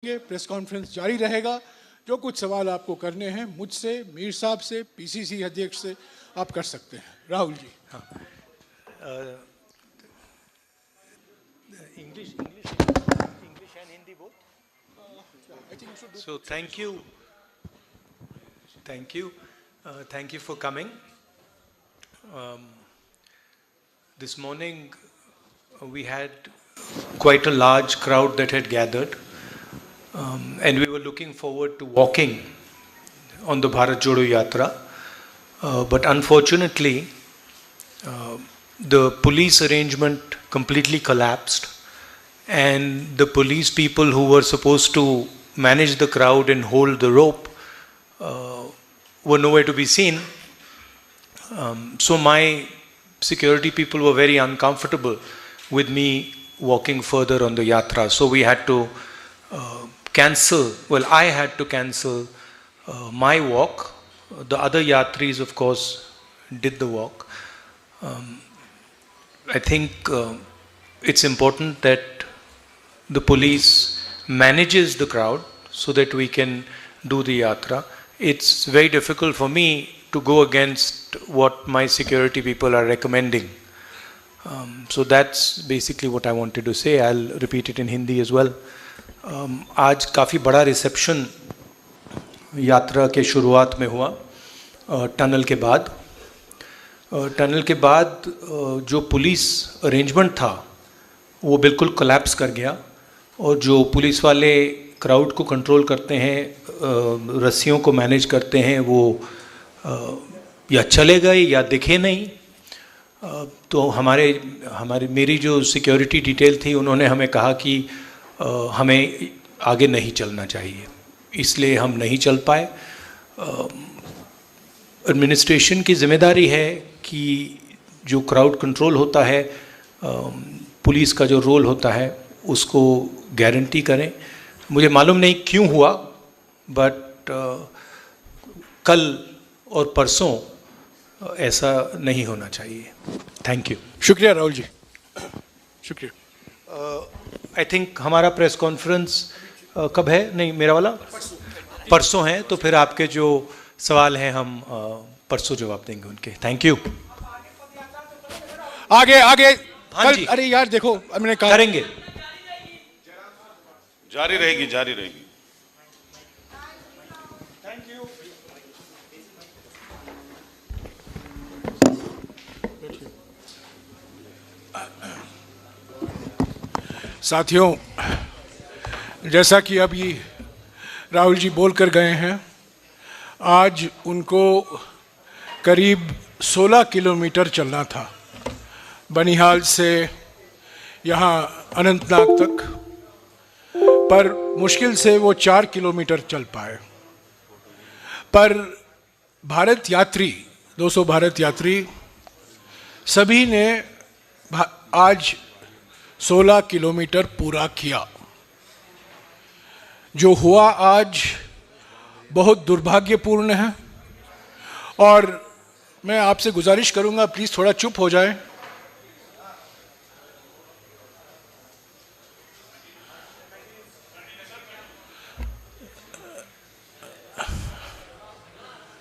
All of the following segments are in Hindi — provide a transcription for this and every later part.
प्रेस कॉन्फ्रेंस जारी रहेगा। जो कुछ सवाल आपको करने हैं मुझसे, मीर साहब से, पीसीसी अध्यक्ष से आप कर सकते हैं। राहुल जी। हाँ, English and Hindi both. So thank you for coming. This morning we had quite a large crowd that had gathered, and we were looking forward to walking on the Bharat Jodo Yatra, but unfortunately the police arrangement completely collapsed, and the police people who were supposed to manage the crowd and hold the rope were nowhere to be seen. So my security people were very uncomfortable with me walking further on the yatra. So we had to I had to cancel my walk. The other yatris, of course, did the walk. I think it's important that the police manages the crowd so that we can do the yatra. It's very difficult for me to go against what my security people are recommending. So that's basically what I wanted to say. I'll repeat it in Hindi as well. आज काफ़ी बड़ा रिसेप्शन यात्रा के शुरुआत में हुआ टनल के बाद। जो पुलिस अरेंजमेंट था वो बिल्कुल कोलैप्स कर गया, और जो पुलिस वाले क्राउड को कंट्रोल करते हैं, रस्सियों को मैनेज करते हैं, वो या चले गए या दिखे नहीं। तो मेरी जो सिक्योरिटी डिटेल थी उन्होंने हमें कहा कि हमें आगे नहीं चलना चाहिए, इसलिए हम नहीं चल पाए। एडमिनिस्ट्रेशन की जिम्मेदारी है कि जो क्राउड कंट्रोल होता है, पुलिस का जो रोल होता है उसको गारंटी करें। मुझे मालूम नहीं क्यों हुआ, बट कल और परसों ऐसा नहीं होना चाहिए। Thank you. शुक्रिया राहुल जी, शुक्रिया। आई थिंक हमारा प्रेस कॉन्फ्रेंस कब है? नहीं, मेरा वाला परसों है, तो फिर आपके जो सवाल हैं हम परसों जवाब देंगे उनके। Thank you. आगे हाँ जी। अरे यार देखो, हमने कहा करेंगे, जारी रहेगी। Thank you. साथियों, जैसा कि अभी राहुल जी बोल कर गए हैं, आज उनको करीब 16 किलोमीटर चलना था, बनिहाल से यहाँ अनंतनाग तक, पर मुश्किल से वो 4 किलोमीटर चल पाए। पर भारत यात्री, 200 भारत यात्री सभी ने आज 16 किलोमीटर पूरा किया। जो हुआ आज बहुत दुर्भाग्यपूर्ण है, और मैं आपसे गुजारिश करूंगा प्लीज़ थोड़ा चुप हो जाए।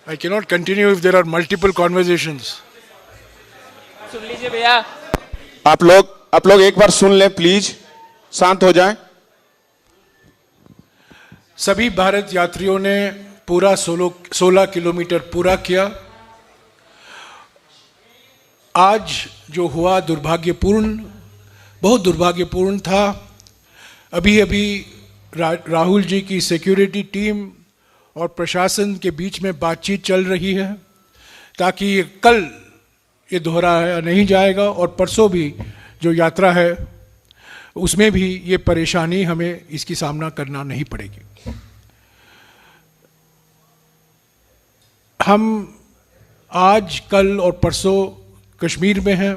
I cannot continue if there are multiple conversations. सुन लीजिए भैया। आप लोग एक बार सुन लें प्लीज, शांत हो जाएं। सभी भारत यात्रियों ने पूरा 16 किलोमीटर पूरा किया। आज जो हुआ बहुत दुर्भाग्यपूर्ण था। अभी राहुल जी की सिक्योरिटी टीम और प्रशासन के बीच में बातचीत चल रही है, ताकि कल ये दोहराया नहीं जाएगा, और परसों भी जो यात्रा है उसमें भी ये परेशानी हमें इसकी सामना करना नहीं पड़ेगी। हम आज, कल और परसों कश्मीर में हैं।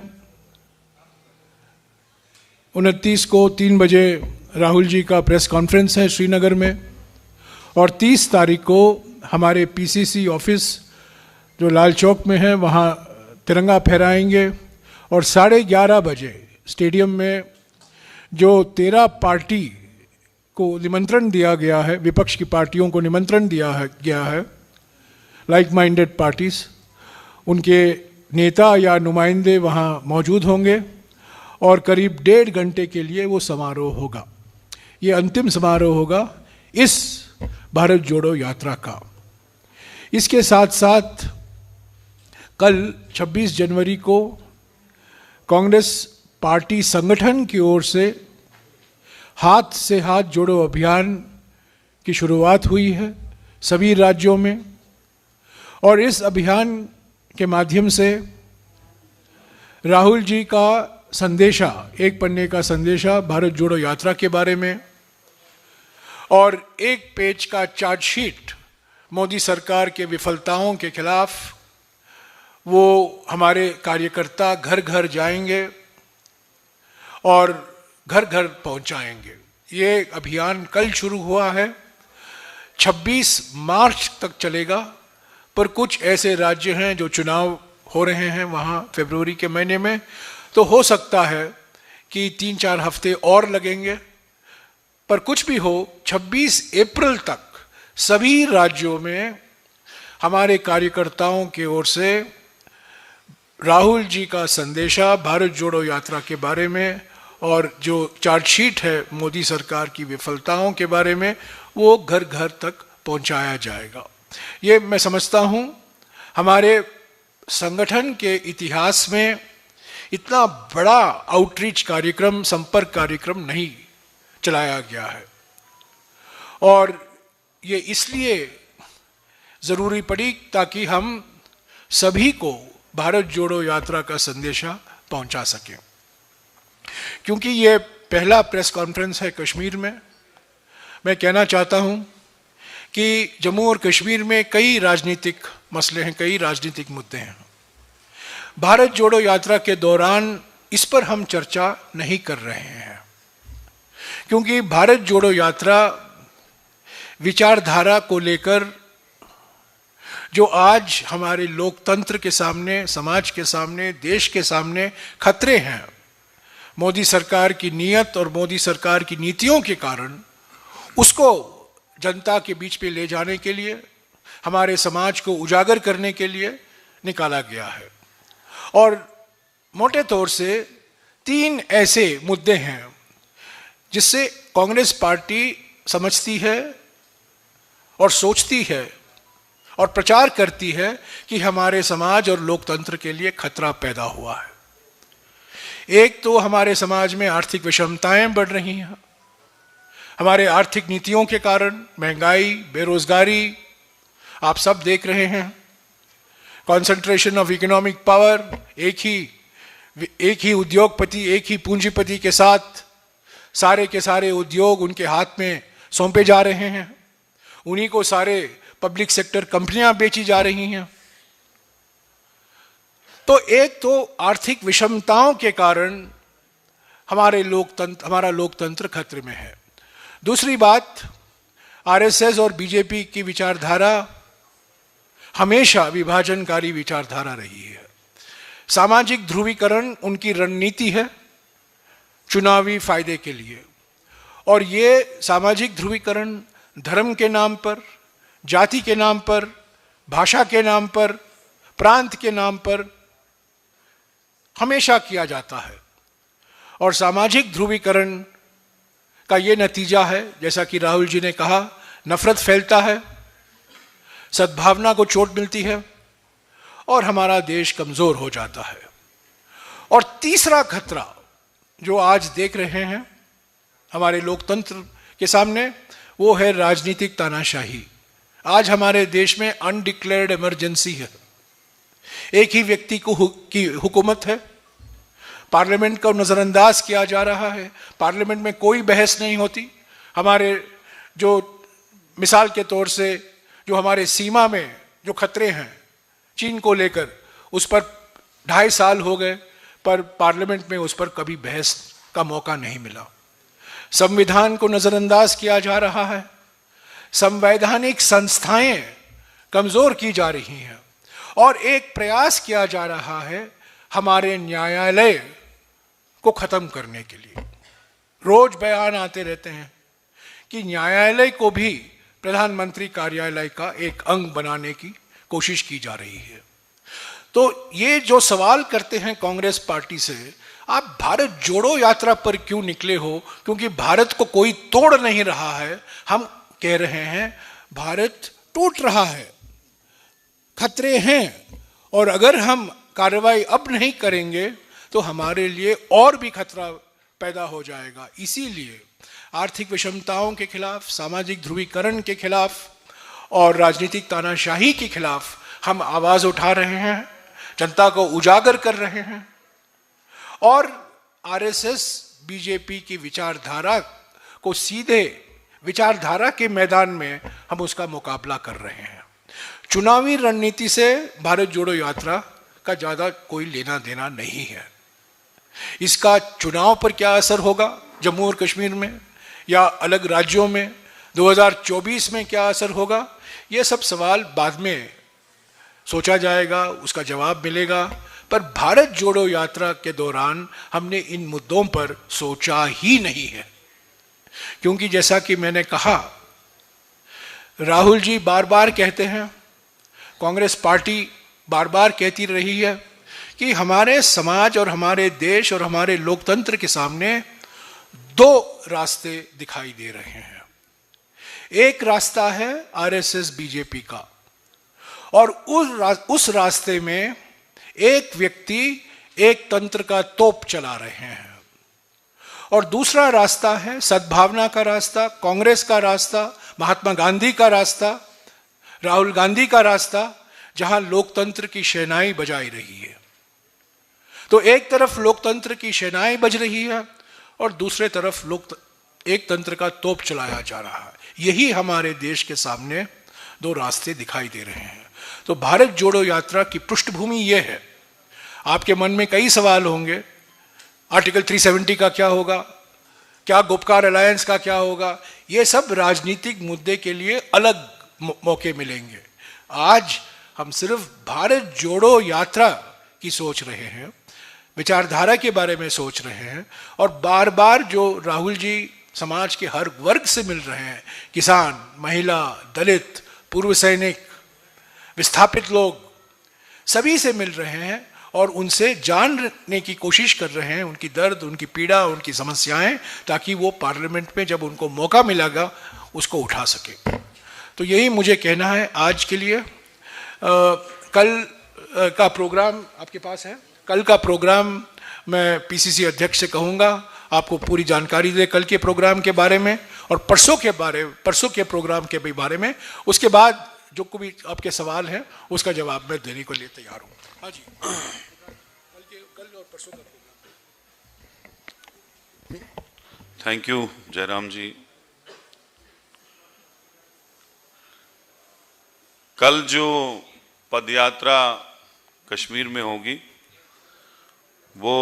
29 को 3 बजे राहुल जी का प्रेस कॉन्फ्रेंस है श्रीनगर में, और 30 तारीख को हमारे पीसीसी ऑफिस जो लाल चौक में है वहाँ तिरंगा फहराएंगे, और 11:30 बजे स्टेडियम में जो 13 पार्टी को निमंत्रण दिया गया है, विपक्ष की पार्टियों को निमंत्रण गया है, लाइक माइंडेड पार्टीज, उनके नेता या नुमाइंदे वहाँ मौजूद होंगे और करीब 1.5 घंटे के लिए वो समारोह होगा। ये अंतिम समारोह होगा इस भारत जोड़ो यात्रा का। इसके साथ साथ कल 26 जनवरी को कांग्रेस पार्टी संगठन की ओर से हाथ से हाथ जोड़ो अभियान की शुरुआत हुई है सभी राज्यों में, और इस अभियान के माध्यम से राहुल जी का संदेशा, एक पन्ने का संदेशा भारत जोड़ो यात्रा के बारे में और 1 पेज का चार्जशीट मोदी सरकार के विफलताओं के खिलाफ, वो हमारे कार्यकर्ता घर घर जाएंगे और घर घर पहुंचाएंगे। ये अभियान कल शुरू हुआ है, 26 मार्च तक चलेगा, पर कुछ ऐसे राज्य हैं जो चुनाव हो रहे हैं वहाँ फरवरी के महीने में, तो हो सकता है कि 3-4 हफ्ते और लगेंगे। पर कुछ भी हो, 26 अप्रैल तक सभी राज्यों में हमारे कार्यकर्ताओं की ओर से राहुल जी का संदेशा भारत जोड़ो यात्रा के बारे में और जो चार्जशीट है मोदी सरकार की विफलताओं के बारे में, वो घर घर तक पहुंचाया जाएगा। ये मैं समझता हूं हमारे संगठन के इतिहास में इतना बड़ा आउटरीच कार्यक्रम, संपर्क कार्यक्रम नहीं चलाया गया है, और ये इसलिए ज़रूरी पड़ी ताकि हम सभी को भारत जोड़ो यात्रा का संदेशा पहुंचा सकें। क्योंकि ये पहला प्रेस कॉन्फ्रेंस है कश्मीर में, मैं कहना चाहता हूं कि जम्मू और कश्मीर में कई राजनीतिक मसले हैं, कई राजनीतिक मुद्दे हैं। भारत जोड़ो यात्रा के दौरान इस पर हम चर्चा नहीं कर रहे हैं, क्योंकि भारत जोड़ो यात्रा विचारधारा को लेकर जो आज हमारे लोकतंत्र के सामने, समाज के सामने, देश के सामने खतरे हैं, मोदी सरकार की नीयत और मोदी सरकार की नीतियों के कारण, उसको जनता के बीच पे ले जाने के लिए, हमारे समाज को उजागर करने के लिए निकाला गया है। और मोटे तौर से 3 ऐसे मुद्दे हैं जिससे कांग्रेस पार्टी समझती है और सोचती है और प्रचार करती है कि हमारे समाज और लोकतंत्र के लिए खतरा पैदा हुआ है। एक तो हमारे समाज में आर्थिक विषमताएं बढ़ रही हैं, हमारे आर्थिक नीतियों के कारण महंगाई, बेरोजगारी आप सब देख रहे हैं, कॉन्सेंट्रेशन ऑफ इकोनॉमिक पावर, एक ही उद्योगपति, एक ही पूंजीपति के साथ सारे के सारे उद्योग उनके हाथ में सौंपे जा रहे हैं, उन्हीं को सारे पब्लिक सेक्टर कंपनियां बेची जा रही हैं। तो एक तो आर्थिक विषमताओं के कारण हमारा लोकतंत्र खतरे में है। दूसरी बात, आरएसएस और बीजेपी की विचारधारा हमेशा विभाजनकारी विचारधारा रही है। सामाजिक ध्रुवीकरण उनकी रणनीति है चुनावी फायदे के लिए, और ये सामाजिक ध्रुवीकरण धर्म के नाम पर, जाति के नाम पर, भाषा के नाम पर, प्रांत के नाम पर हमेशा किया जाता है। और सामाजिक ध्रुवीकरण का ये नतीजा है, जैसा कि राहुल जी ने कहा, नफरत फैलता है, सद्भावना को चोट मिलती है और हमारा देश कमजोर हो जाता है। और तीसरा खतरा जो आज देख रहे हैं हमारे लोकतंत्र के सामने, वो है राजनीतिक तानाशाही। आज हमारे देश में अनडिक्लेयर्ड इमरजेंसी है, एक ही व्यक्ति की हुकूमत है, पार्लियामेंट को नज़रअंदाज किया जा रहा है, पार्लियामेंट में कोई बहस नहीं होती। हमारे जो मिसाल के तौर से जो हमारे सीमा में जो खतरे हैं चीन को लेकर, उस पर 2.5 साल हो गए, पर पार्लियामेंट में उस पर कभी बहस का मौका नहीं मिला। संविधान को नज़रअंदाज किया जा रहा है, संवैधानिक संस्थाएं कमज़ोर की जा रही हैं, और एक प्रयास किया जा रहा है हमारे न्यायालय को ख़त्म करने के लिए। रोज बयान आते रहते हैं कि न्यायालय को भी प्रधानमंत्री कार्यालय का एक अंग बनाने की कोशिश की जा रही है। तो ये जो सवाल करते हैं कांग्रेस पार्टी से, आप भारत जोड़ो यात्रा पर क्यों निकले हो, क्योंकि भारत को कोई तोड़ नहीं रहा है। हम कह रहे हैं भारत टूट रहा है, खतरे हैं, और अगर हम कार्रवाई अब नहीं करेंगे तो हमारे लिए और भी खतरा पैदा हो जाएगा। इसीलिए आर्थिक विषमताओं के खिलाफ, सामाजिक ध्रुवीकरण के खिलाफ और राजनीतिक तानाशाही के खिलाफ हम आवाज उठा रहे हैं, जनता को उजागर कर रहे हैं और आरएसएस बीजेपी की विचारधारा को सीधे विचारधारा के मैदान में हम उसका मुकाबला कर रहे हैं। चुनावी रणनीति से भारत जोड़ो यात्रा का ज्यादा कोई लेना देना नहीं है। इसका चुनाव पर क्या असर होगा जम्मू और कश्मीर में या अलग राज्यों में, 2024 में क्या असर होगा, ये सब सवाल बाद में सोचा जाएगा, उसका जवाब मिलेगा। पर भारत जोड़ो यात्रा के दौरान हमने इन मुद्दों पर सोचा ही नहीं है, क्योंकि जैसा कि मैंने कहा, राहुल जी बार बार कहते हैं, कांग्रेस पार्टी बार बार कहती रही है कि हमारे समाज और हमारे देश और हमारे लोकतंत्र के सामने दो रास्ते दिखाई दे रहे हैं। एक रास्ता है आरएसएस बीजेपी का, और उस रास्ते में एक व्यक्ति एक तंत्र का तोप चला रहे हैं, और दूसरा रास्ता है सद्भावना का रास्ता, कांग्रेस का रास्ता, महात्मा गांधी का रास्ता, राहुल गांधी का रास्ता, जहां लोकतंत्र की शहनाई बजाई रही है। तो एक तरफ लोकतंत्र की शहनाई बज रही है और दूसरे तरफ एक तंत्र का तोप चलाया जा रहा है। यही हमारे देश के सामने दो रास्ते दिखाई दे रहे हैं। तो भारत जोड़ो यात्रा की पृष्ठभूमि यह है। आपके मन में कई सवाल होंगे, आर्टिकल 370 का क्या होगा, क्या गुपकार अलायंस का क्या होगा, ये सब राजनीतिक मुद्दे के लिए अलग मौके मिलेंगे। आज हम सिर्फ भारत जोड़ो यात्रा की सोच रहे हैं, विचारधारा के बारे में सोच रहे हैं, और बार बार जो राहुल जी समाज के हर वर्ग से मिल रहे हैं, किसान, महिला, दलित, पूर्व सैनिक, विस्थापित लोग, सभी से मिल रहे हैं और उनसे जानने की कोशिश कर रहे हैं, उनकी दर्द, उनकी पीड़ा, उनकी समस्याएं, ताकि वो पार्लियामेंट में जब उनको मौका मिलेगा उसको उठा सके। तो यही मुझे कहना है आज के लिए। कल का प्रोग्राम आपके पास है, कल का प्रोग्राम मैं पीसीसी अध्यक्ष से कहूँगा आपको पूरी जानकारी दे कल के प्रोग्राम के बारे में और परसों के प्रोग्राम के भी बारे में। उसके बाद जो भी आपके सवाल हैं उसका जवाब मैं देने के लिए तैयार हूँ। हाँ जी, कल और परसों का प्रोग्राम। थैंक यू जयराम जी। कल जो पदयात्रा कश्मीर में होगी वो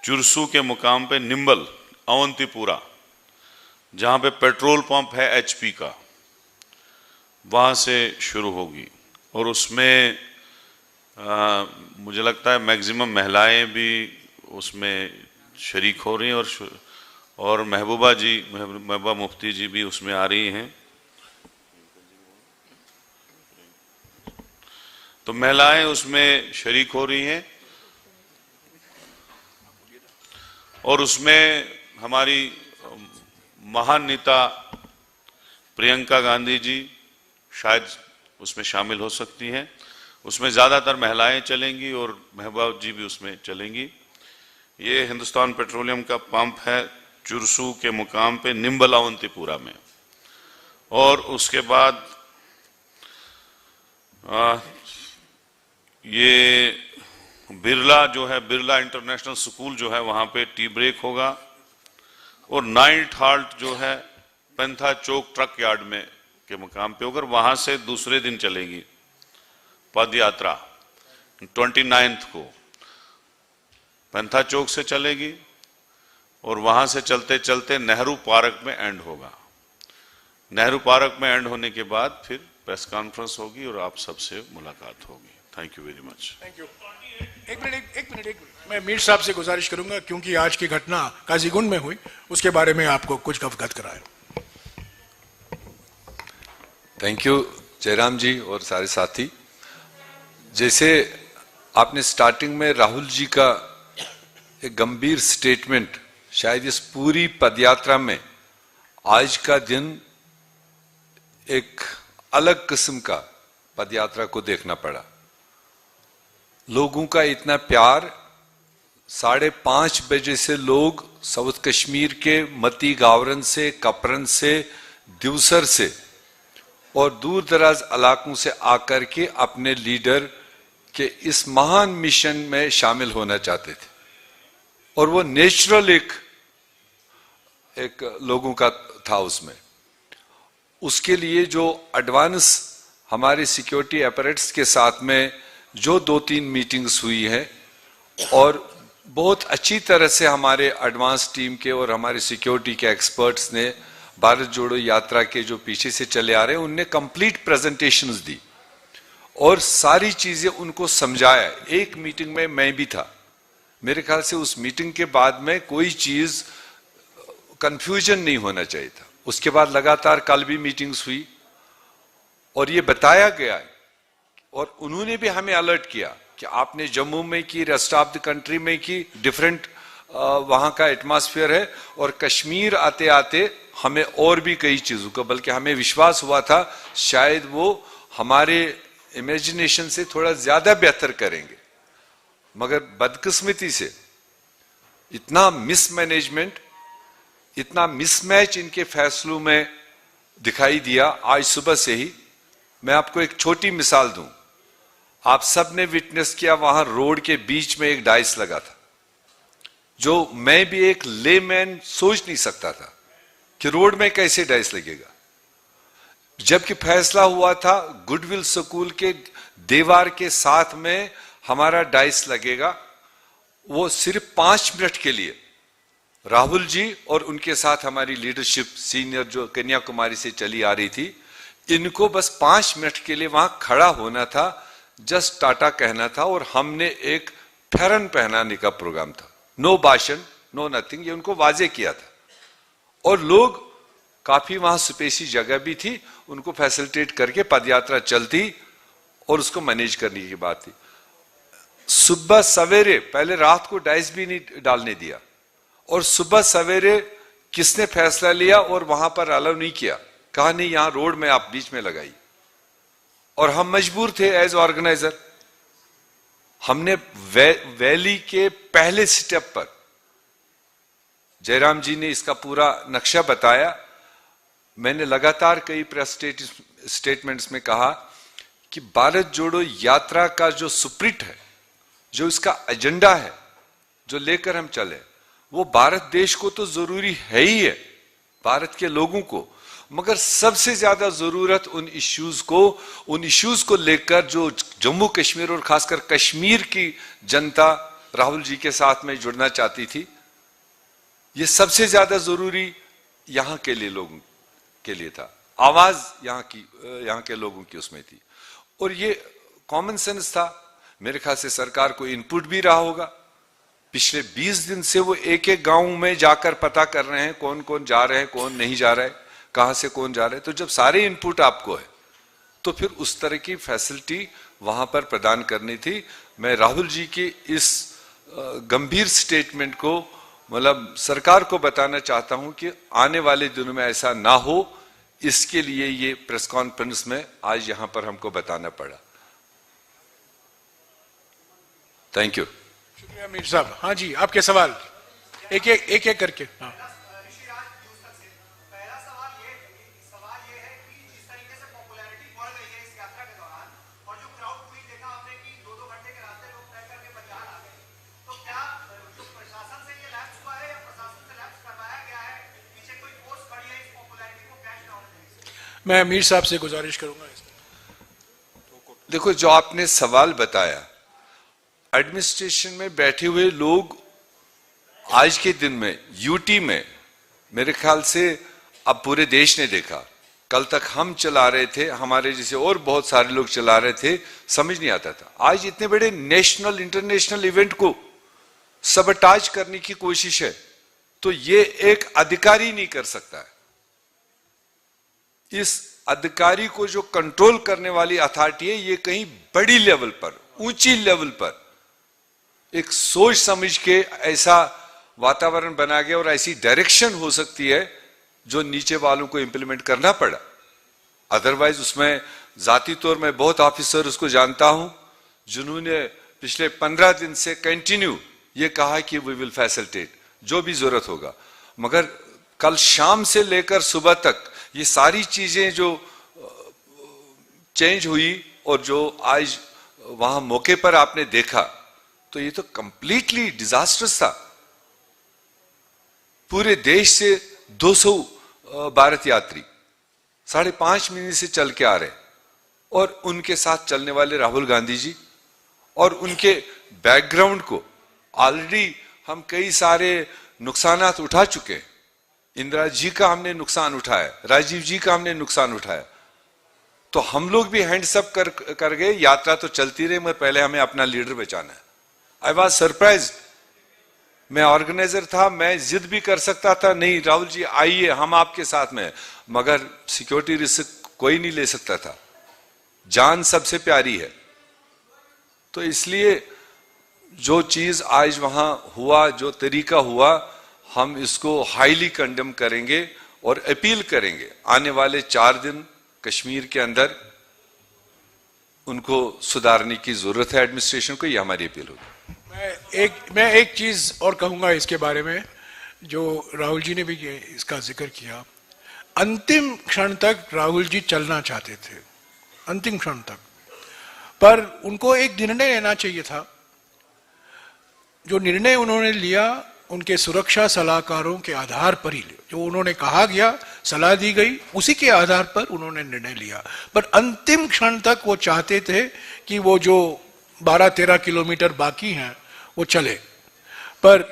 चुरसू के मुकाम पे निम्बल अवंतीपुरा, जहाँ पे पेट्रोल पंप है एचपी का, वहाँ से शुरू होगी। और उसमें मुझे लगता है मैक्सिमम महिलाएं भी उसमें शरीक हो रही हैं और महबूबा मुफ्ती जी भी उसमें आ रही हैं। तो महिलाएं उसमें शरीक हो रही हैं और उसमें हमारी महान नेता प्रियंका गांधी जी शायद उसमें शामिल हो सकती हैं। उसमें ज़्यादातर महिलाएं चलेंगी और महबूबा जी भी उसमें चलेंगी। ये हिंदुस्तान पेट्रोलियम का पंप है चुरसू के मुकाम पे निम्बल अवंतीपुरा में। और उसके बाद ये बिरला जो है, बिरला इंटरनेशनल स्कूल जो है, वहाँ पे टी ब्रेक होगा। और नाइट हाल्ट जो है पेंथा चौक ट्रक यार्ड में के मुकाम पे होकर वहाँ से दूसरे दिन चलेगी पद यात्रा। 29 को पेंथा चौक से चलेगी और वहाँ से चलते चलते नेहरू पार्क में एंड होगा। नेहरू पार्क में एंड होने के बाद फिर प्रेस कॉन्फ्रेंस होगी और आप सबसे मुलाकात होगी। Thank you very much. Thank you. एक मिनट मैं मीर साहब से गुजारिश करूंगा, क्योंकि आज की घटना काजीगुंड में हुई, उसके बारे में आपको कुछ अवगत कराएं। थैंक यू जयराम जी और सारे साथी। जैसे आपने स्टार्टिंग में राहुल जी का एक गंभीर स्टेटमेंट, शायद इस पूरी पदयात्रा में आज का दिन एक अलग किस्म का पदयात्रा को देखना पड़ा। लोगों का इतना प्यार, 5:30 बजे से लोग साउथ कश्मीर के मती गावरन से, कपरन से, दिवसर से और दूर दराज इलाकों से आकर के अपने लीडर के इस महान मिशन में शामिल होना चाहते थे। और वो नेचुरल एक लोगों का था उसमें। उसके लिए जो एडवांस हमारे सिक्योरिटी अपरेट्स के साथ में जो 2-3 मीटिंग्स हुई है और बहुत अच्छी तरह से हमारे एडवांस टीम के और हमारे सिक्योरिटी के एक्सपर्ट्स ने भारत जोड़ो यात्रा के जो पीछे से चले आ रहे हैं उनने कंप्लीट प्रेजेंटेशंस दी और सारी चीजें उनको समझाया। एक मीटिंग में मैं भी था, मेरे ख्याल से उस मीटिंग के बाद में कोई चीज कंफ्यूजन नहीं होना चाहिए था। उसके बाद लगातार कल भी मीटिंग्स हुई और ये बताया गया है और उन्होंने भी हमें अलर्ट किया कि आपने जम्मू में की, रेस्ट ऑफ द कंट्री में की, डिफरेंट वहां का एटमॉस्फेयर है और कश्मीर आते आते हमें और भी कई चीजों का, बल्कि हमें विश्वास हुआ था शायद वो हमारे इमेजिनेशन से थोड़ा ज्यादा बेहतर करेंगे, मगर बदकिस्मती से इतना मिसमैनेजमेंट, इतना मिसमैच इनके फैसलों में दिखाई दिया। आज सुबह से ही मैं आपको एक छोटी मिसाल दूं, आप सब ने विटनेस किया, वहां रोड के बीच में एक डाइस लगा था जो मैं भी एक लेमैन सोच नहीं सकता था कि रोड में कैसे डाइस लगेगा। जबकि फैसला हुआ था गुडविल स्कूल के दीवार के साथ में हमारा डाइस लगेगा, वो सिर्फ 5 मिनट के लिए राहुल जी और उनके साथ हमारी लीडरशिप सीनियर जो कन्याकुमारी से चली आ रही थी, इनको बस 5 मिनट के लिए वहां खड़ा होना था, जस्ट टाटा कहना था और हमने एक फेरन पहनाने का प्रोग्राम था। नो भाषण, नो नथिंग, ये उनको वाजे किया था और लोग काफी वहां स्पेसी जगह भी थी, उनको फैसिलिटेट करके पदयात्रा चलती और उसको मैनेज करने की बात थी। सुबह सवेरे, पहले रात को डाइस भी नहीं डालने दिया और सुबह सवेरे किसने फैसला लिया और वहां पर अलाउ नहीं किया, कहा नहीं यहां रोड में आप बीच में लगाई और हम मजबूर थे एज ऑर्गेनाइजर। हमने वैली के पहले स्टेप पर जयराम जी ने इसका पूरा नक्शा बताया। मैंने लगातार कई प्रेस स्टेटमेंट्स में कहा कि भारत जोड़ो यात्रा का जो सुप्रीट है, जो इसका एजेंडा है, जो लेकर हम चले, वो भारत देश को तो जरूरी है ही है, भारत के लोगों को, मगर सबसे ज्यादा जरूरत उन इश्यूज को लेकर जो जम्मू कश्मीर और खासकर कश्मीर की जनता राहुल जी के साथ में जुड़ना चाहती थी, ये सबसे ज्यादा जरूरी यहां के लिए लोगों के लिए था। आवाज यहां के लोगों की उसमें थी और ये कॉमन सेंस था। मेरे ख्याल से सरकार को इनपुट भी रहा होगा। पिछले 20 दिन से वो एक एक गांव में जाकर पता कर रहे हैं कौन कौन जा रहे हैं, कौन नहीं जा रहा है, कहां से कौन जा रहे हैं। तो जब सारे इनपुट आपको है तो फिर उस तरह की फैसिलिटी वहां पर प्रदान करनी थी। मैं राहुल जी की इस गंभीर स्टेटमेंट को मतलब सरकार को बताना चाहता हूं कि आने वाले दिनों में ऐसा ना हो, इसके लिए ये प्रेस कॉन्फ्रेंस में आज यहां पर हमको बताना पड़ा। Thank you. शुक्रिया मीर साहब। हाँ जी, आपके सवाल एक एक करके। हाँ। मैं मीर साहब से गुजारिश करूंगा। देखो, जो आपने सवाल बताया, एडमिनिस्ट्रेशन में बैठे हुए लोग आज के दिन में यूटी में मेरे ख्याल से अब पूरे देश ने देखा कल तक हम चला रहे थे, हमारे जैसे और बहुत सारे लोग चला रहे थे, समझ नहीं आता था। आज इतने बड़े नेशनल इंटरनेशनल इवेंट को सबटाज करने की कोशिश है, तो ये एक अधिकारी नहीं कर सकता है। इस अधिकारी को जो कंट्रोल करने वाली अथॉरिटी है, ये कहीं बड़ी लेवल पर, ऊंची लेवल पर एक सोच समझ के ऐसा वातावरण बना गया और ऐसी डायरेक्शन हो सकती है जो नीचे वालों को इंप्लीमेंट करना पड़ा। अदरवाइज उसमें जाती तौर में बहुत ऑफिसर उसको जानता हूं जिन्होंने पिछले 15 दिन से कंटिन्यू ये कहा कि वी विल फैसिलिटेट जो भी जरूरत होगा, मगर कल शाम से लेकर सुबह तक ये सारी चीजें जो चेंज हुई और जो आज वहां मौके पर आपने देखा, तो ये तो कंप्लीटली डिजास्टर्स था। पूरे देश से 200 भारत यात्री 5.5 महीने से चल के आ रहे, और उनके साथ चलने वाले राहुल गांधी जी, और उनके बैकग्राउंड को ऑलरेडी हम कई सारे नुकसानात उठा चुके हैं। इंदिरा जी का हमने नुकसान उठाया, राजीव जी का हमने नुकसान उठाया, तो हम लोग भी हैंड्स अप कर गए। यात्रा तो चलती रही, मगर पहले हमें अपना लीडर बचाना है। आई वॉज सरप्राइज, मैं ऑर्गेनाइजर था, मैं जिद भी कर सकता था, नहीं राहुल जी आइए हम आपके साथ में, मगर सिक्योरिटी रिस्क कोई नहीं ले सकता था, जान सबसे प्यारी है। तो इसलिए जो चीज आज वहां हुआ, जो तरीका हुआ, हम इसको हाईली कंडेम करेंगे और अपील करेंगे आने वाले 4 दिन कश्मीर के अंदर उनको सुधारने की जरूरत है एडमिनिस्ट्रेशन को। ये हमारी अपील होगी। मैं एक चीज और कहूंगा इसके बारे में, जो राहुल जी ने भी इसका जिक्र किया। अंतिम क्षण तक राहुल जी चलना चाहते थे, अंतिम क्षण तक, पर उनको एक निर्णय लेना चाहिए था। जो निर्णय उन्होंने लिया उनके सुरक्षा सलाहकारों के आधार पर ही लिया, जो उन्होंने कहा गया, सलाह दी गई, उसी के आधार पर उन्होंने निर्णय लिया। पर अंतिम क्षण तक वो चाहते थे कि वो जो 12-13 किलोमीटर बाकी हैं वो चले, पर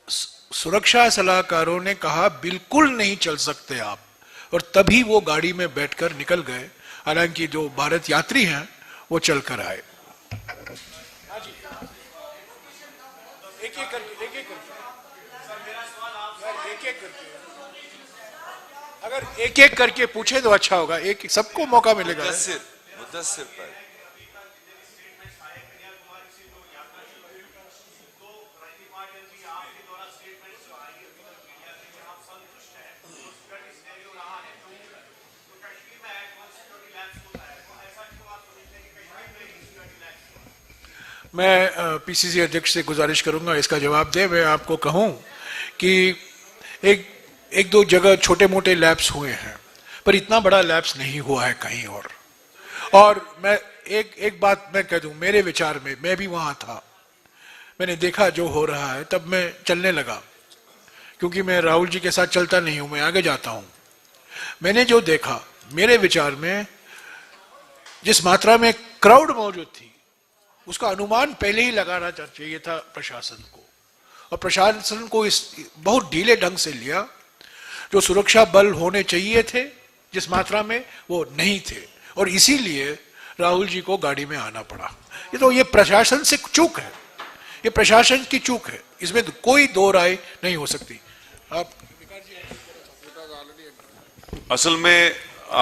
सुरक्षा सलाहकारों ने कहा बिल्कुल नहीं चल सकते आप, और तभी वो गाड़ी में बैठकर निकल गए। हालांकि जो भारत यात्री हैं वो चलकर आए। एक एक करके अगर एक एक करके पूछे तो अच्छा होगा, एक सबको मौका मिलेगा। मुद्दस्सिर पर मैं पीसीसी अध्यक्ष से गुजारिश करूंगा इसका जवाब दे। मैं आपको कहूं कि एक दो जगह छोटे मोटे लैप्स हुए हैं, पर इतना बड़ा लैप्स नहीं हुआ है कहीं और मैं एक बात मैं कह दूं, मेरे विचार में, मैं भी वहां था, मैंने देखा जो हो रहा है, तब मैं चलने लगा, क्योंकि मैं राहुल जी के साथ चलता नहीं हूं, मैं आगे जाता हूं। मैंने जो देखा, मेरे विचार में जिस मात्रा में क्राउड मौजूद थी, उसका अनुमान पहले ही लगाना चाहिए था प्रशासन को, और प्रशासन को इस बहुत ढीले ढंग से लिया। जो सुरक्षा बल होने चाहिए थे जिस मात्रा में, वो नहीं थे, और इसीलिए राहुल जी को गाड़ी में आना पड़ा। ये प्रशासन से चूक है, ये प्रशासन की चूक है, इसमें कोई दो राय नहीं हो सकती। आप असल में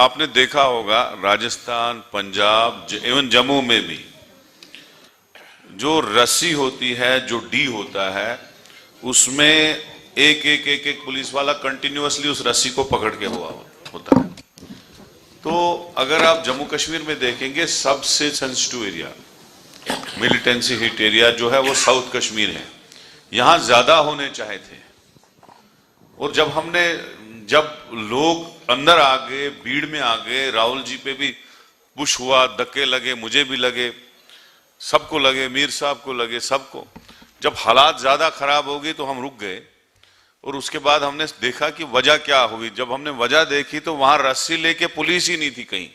आपने देखा होगा राजस्थान, पंजाब, इवन जम्मू में भी जो रस्सी होती है, जो डी होता है, उसमें एक पुलिस वाला कंटिन्यूअसली उस रस्सी को पकड़ के हुआ होता है। तो अगर आप जम्मू कश्मीर में देखेंगे, सबसे sensitive area, militancy hit area जो है वो साउथ कश्मीर है, यहां ज्यादा होने चाहे थे। और जब लोग अंदर आ गए, भीड़ में आ गए, राहुल जी पे भी पुश हुआ, धक्के लगे, मुझे भी लगे, सबको लगे, मीर साहब को लगे, सबको। जब हालात ज्यादा खराब हो गई तो हम रुक गए, और उसके बाद हमने देखा कि वजह क्या हुई। जब हमने वजह देखी तो वहां रस्सी लेके पुलिस ही नहीं थी कहीं।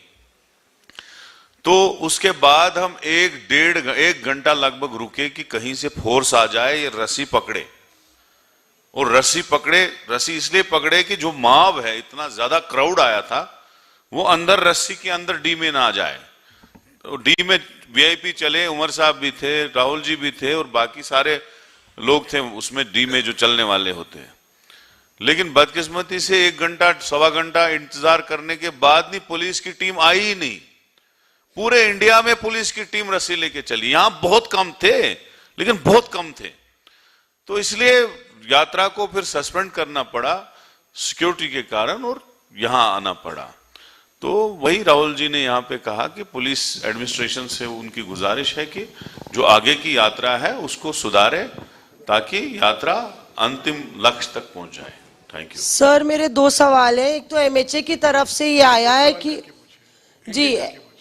तो उसके बाद हम 1 घंटा लगभग रुके कि कहीं से फोर्स आ जाए, ये रस्सी पकड़े। और रस्सी इसलिए पकड़े कि जो मॉब है, इतना ज्यादा क्राउड आया था, वो अंदर रस्सी के अंदर डी में ना जाए। तो डी में वीआईपी चले, उमर साहब भी थे, राहुल जी भी थे और बाकी सारे लोग थे उसमें डी में जो चलने वाले होते हैं। लेकिन बदकिस्मती से 1 घंटा 1.25 घंटा इंतजार करने के बाद भी पुलिस की टीम आई ही नहीं। पूरे इंडिया में पुलिस की टीम रस्सी लेके चली, यहां बहुत कम थे, लेकिन बहुत कम थे। तो इसलिए यात्रा को फिर सस्पेंड करना पड़ा सिक्योरिटी के कारण और यहां आना पड़ा। तो वही राहुल जी ने यहां पे कहा कि पुलिस एडमिनिस्ट्रेशन से उनकी गुजारिश है कि जो आगे की यात्रा है उसको सुधारे ताकि यात्रा अंतिम लक्ष्य तक पहुंच जाए। Thank you sir. मेरे 2 सवाल हैं। एक तो एमएचए की तरफ से ये आया है कि जी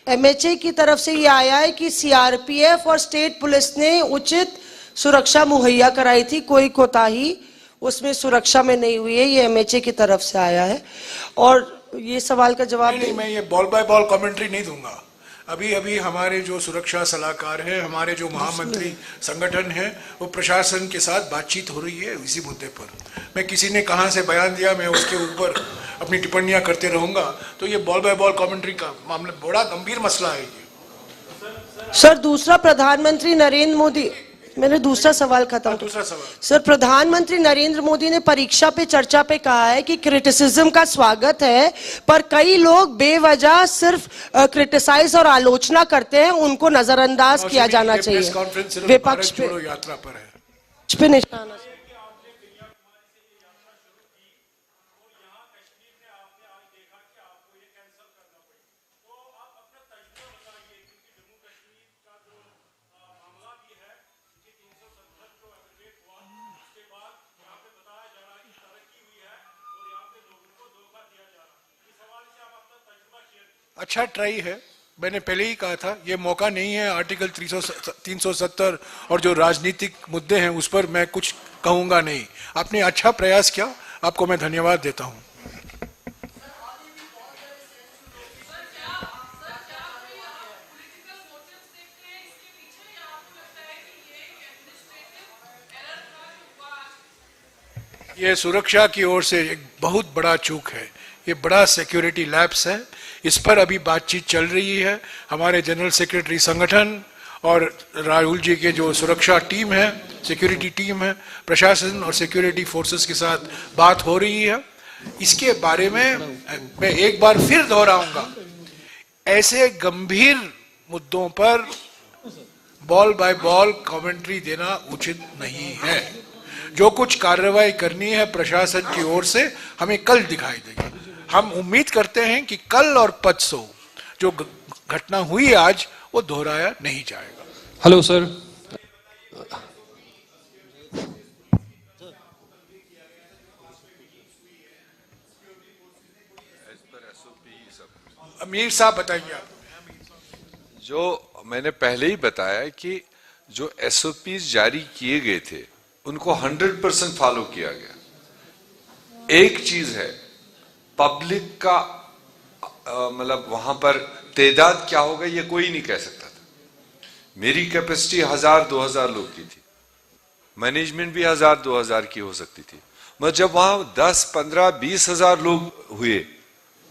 एमएचए की तरफ से ये आया है कि सीआरपीएफ और स्टेट पुलिस ने उचित सुरक्षा मुहैया कराई थी, कोई कोताही उसमें सुरक्षा में नहीं हुई है। ये एमएचए की तरफ से आया है। और ये सवाल का जवाब नहीं, मैं ये बॉल बाय बॉल कमेंट्री नहीं दूंगा। अभी अभी हमारे जो सुरक्षा सलाहकार है, हमारे जो महामंत्री संगठन है, वो प्रशासन के साथ बातचीत हो रही है इसी मुद्दे पर। मैं किसी ने कहां से बयान दिया मैं उसके ऊपर अपनी टिप्पणियां करते रहूंगा। तो ये बॉल बाय बॉल कमेंट्री का मामला बड़ा गंभीर मसला है ये। सर दूसरा, प्रधानमंत्री नरेंद्र मोदी, मैंने दूसरा सवाल खत्म। दूसरा सवाल सर, प्रधानमंत्री नरेंद्र मोदी ने परीक्षा पे चर्चा पे कहा है कि क्रिटिसिज्म का स्वागत है, पर कई लोग बेवजह सिर्फ क्रिटिसाइज और आलोचना करते हैं, उनको नजरअंदाज किया जाना चाहिए। विपक्ष पे यात्रा पर है पे निशाना। अच्छा ट्राई है। मैंने पहले ही कहा था ये मौका नहीं है आर्टिकल 370 और जो राजनीतिक मुद्दे हैं उस पर मैं कुछ कहूंगा नहीं। आपने अच्छा प्रयास किया, आपको मैं धन्यवाद देता हूं। ये सुरक्षा की ओर से एक बहुत बड़ा चूक है। ये बड़ा सिक्योरिटी लैप्स है, इस पर अभी बातचीत चल रही है। हमारे जनरल सेक्रेटरी संगठन और राहुल जी के जो सुरक्षा टीम है, सिक्योरिटी टीम है, प्रशासन और सिक्योरिटी फोर्सेस के साथ बात हो रही है। इसके बारे में मैं एक बार फिर दोहराऊंगा, ऐसे गंभीर मुद्दों पर बॉल बाय बॉल कमेंट्री देना उचित नहीं है। जो कुछ कार्रवाई करनी है प्रशासन की ओर से हमें कल दिखाई देगी। हम उम्मीद करते हैं कि कल और परसों जो घटना हुई आज वो दोहराया नहीं जाएगा। हेलो सर, अमीर साहब बताइए। जो मैंने पहले ही बताया कि जो एसओपीज जारी किए गए थे उनको 100% फॉलो किया गया। एक चीज है, पब्लिक का मतलब वहां पर तादाद क्या होगा ये कोई नहीं कह सकता था। मेरी कैपेसिटी 1000-2000 लोग की थी, मैनेजमेंट भी 1000-2000 की हो सकती थी, मगर जब वहां 10-15-20 हजार लोग हुए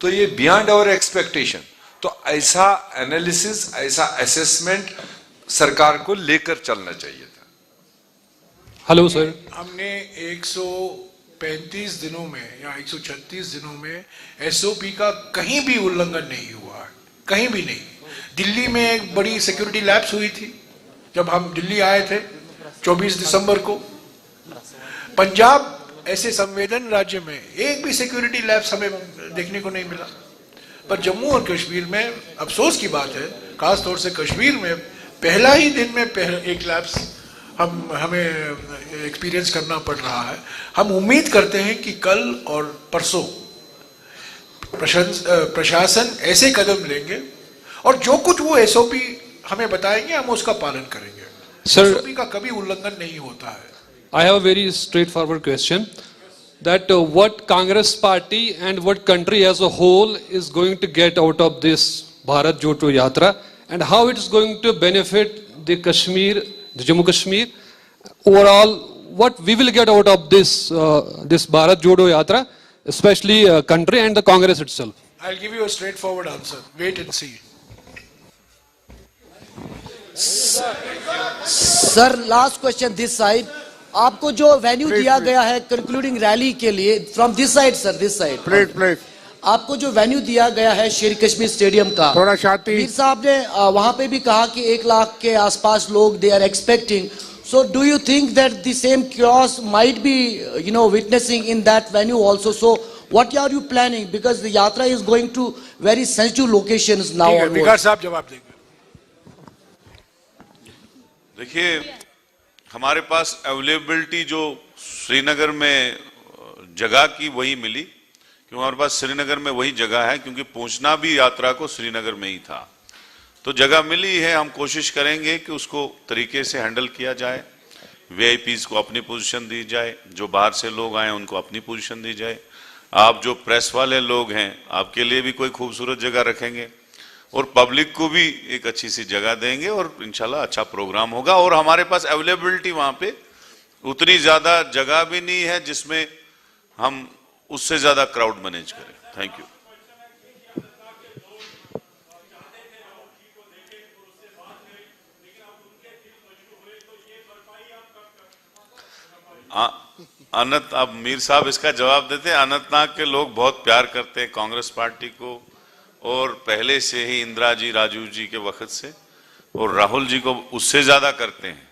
तो ये बियॉन्ड आवर एक्सपेक्टेशन। तो ऐसा एनालिसिस, ऐसा असेसमेंट सरकार को लेकर चलना चाहिए था। हेलो सर, हमने 135 दिनों में या 136 दिनों में एसओपी का कहीं भी उल्लंघन नहीं हुआ है, कहीं भी नहीं। दिल्ली में एक बड़ी सिक्योरिटी लैप्स हुई थी जब हम दिल्ली आए थे 24 दिसंबर को। पंजाब ऐसे संवेदन राज्य में एक भी सिक्योरिटी लैप्स हमें देखने को नहीं मिला। पर जम्मू और कश्मीर में अफसोस की बात है, खासतौर से कश्मीर में पहला ही दिन में एक लैप्स हमें एक्सपीरियंस करना पड़ रहा है। हम उम्मीद करते हैं कि कल और परसों प्रशासन ऐसे कदम लेंगे और जो कुछ वो एसओपी हमें बताएंगे हम उसका पालन करेंगे। सर, एसओपी का कभी उल्लंघन नहीं होता है। I have a very straightforward question that what Congress party and what country as a whole is going to get out of this Bharat Jodo Yatra and how it is going to benefit the Kashmir, the Jammu Kashmir overall, what we will get out of this this Bharat Jodo Yatra, especially country and the Congress itself. I'll give you a straightforward answer. Wait and see. Sir last question this side, आपको जो वेन्यू दिया गया है कंक्लूडिंग रैली के लिए, from this side sir, this side please आपको जो वेन्यू दिया गया है शेर कश्मीर स्टेडियम का, थोड़ा शांति। मीर साहब ने वहां पे भी कहा कि 1 लाख के आसपास लोग they are expecting, so do you think that the same chaos might be witnessing in that venue also? So what are you planning, because the yatra is going to very sensitive locations now ठीक है, onwards. विकास साहब जवाब देंगे। देखिए, हमारे पास अवेलेबिलिटी जो श्रीनगर में जगह की वही मिली, क्योंकि हमारे पास श्रीनगर में वही जगह है, क्योंकि पहुंचना भी यात्रा को श्रीनगर में ही था, तो जगह मिली है। हम कोशिश करेंगे कि उसको तरीके से हैंडल किया जाए, वीआईपीज को अपनी पोजीशन दी जाए, जो बाहर से लोग आए उनको अपनी पोजीशन दी जाए, आप जो प्रेस वाले लोग हैं आपके लिए भी कोई खूबसूरत जगह रखेंगे, और पब्लिक को भी एक अच्छी सी जगह देंगे, और इंशाल्लाह अच्छा प्रोग्राम होगा। और हमारे पास अवेलेबिलिटी वहां पे उतनी ज्यादा जगह भी नहीं है जिसमें हम उससे ज्यादा क्राउड मैनेज करें। Thank you. अब मीर साहब इसका जवाब देते हैं। अनंतनाग के लोग बहुत प्यार करते हैं कांग्रेस पार्टी को, और पहले से ही इंदिरा जी, राजीव जी के वक्त से, और राहुल जी को उससे ज्यादा करते हैं।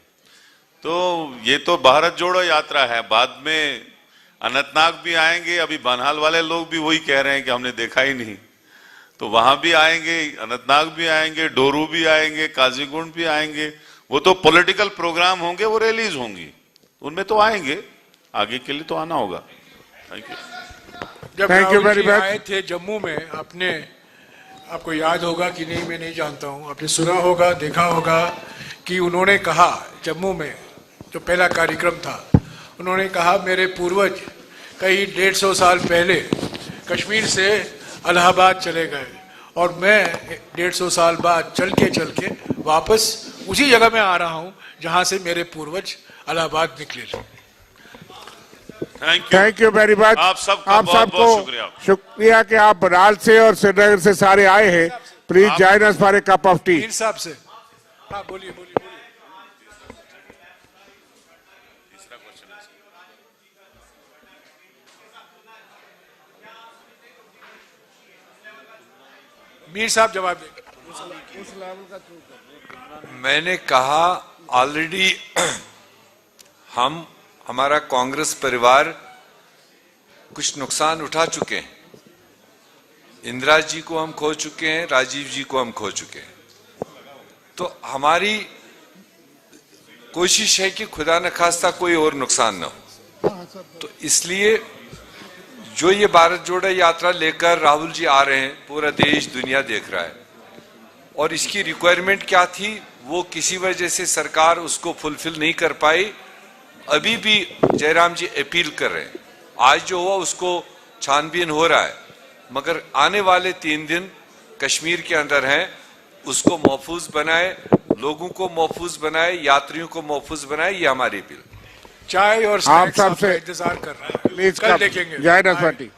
तो ये तो भारत जोड़ो यात्रा है, बाद में अनंतनाग भी आएंगे। अभी बनहाल वाले लोग भी वही कह रहे हैं कि हमने देखा ही नहीं, तो वहां भी आएंगे, अनंतनाग भी आएंगे, डोरू भी आएंगे, काजीगुंड भी आएंगे। वो तो पॉलिटिकल प्रोग्राम होंगे, वो रैलीज होंगी, उनमें तो आएंगे, आगे के लिए तो आना होगा। Thank you. जब Thank you Rahul very ji much. आए थे जम्मू में, आपको याद होगा कि नहीं, मैं नहीं जानता हूं, आपने सुना होगा, देखा होगा कि उन्होंने कहा जम्मू में जो पहला कार्यक्रम था, उन्होंने कहा मेरे पूर्वज कई 150 साल पहले कश्मीर से इलाहाबाद चले गए, और मैं 150 साल बाद चल के वापस उसी जगह में आ रहा हूं जहां से मेरे पूर्वज इलाहाबाद निकले थे। Thank you very much. आप सबको शुक्रिया कि आप बनाल से और श्रीनगर से सारे आए हैं। Please join us for a cup of T. Mir साहब से, हाँ बोलिए। मीर साहब जवाब देंगे। मैंने कहा ऑलरेडी हमारा कांग्रेस परिवार कुछ नुकसान उठा चुके हैं। इंदिरा जी को हम खो चुके हैं, राजीव जी को हम खो चुके हैं। तो हमारी कोशिश है कि खुदा न खास्ता कोई और नुकसान न हो। तो इसलिए जो ये भारत जोड़ो यात्रा लेकर राहुल जी आ रहे हैं, पूरा देश दुनिया देख रहा है, और इसकी रिक्वायरमेंट क्या थी वो किसी वजह से सरकार उसको फुलफिल नहीं कर पाई। अभी भी जयराम जी अपील कर रहे हैं, आज जो हुआ उसको छानबीन हो रहा है, मगर आने वाले 3 दिन कश्मीर के अंदर हैं, उसको महफूज बनाए, लोगों को महफूज बनाए, यात्रियों को महफूज बनाए, ये हमारी अपील। चाय और आप सबसे इंतजार कर रहे हैं, प्लीज कल देखेंगे। Join us for T.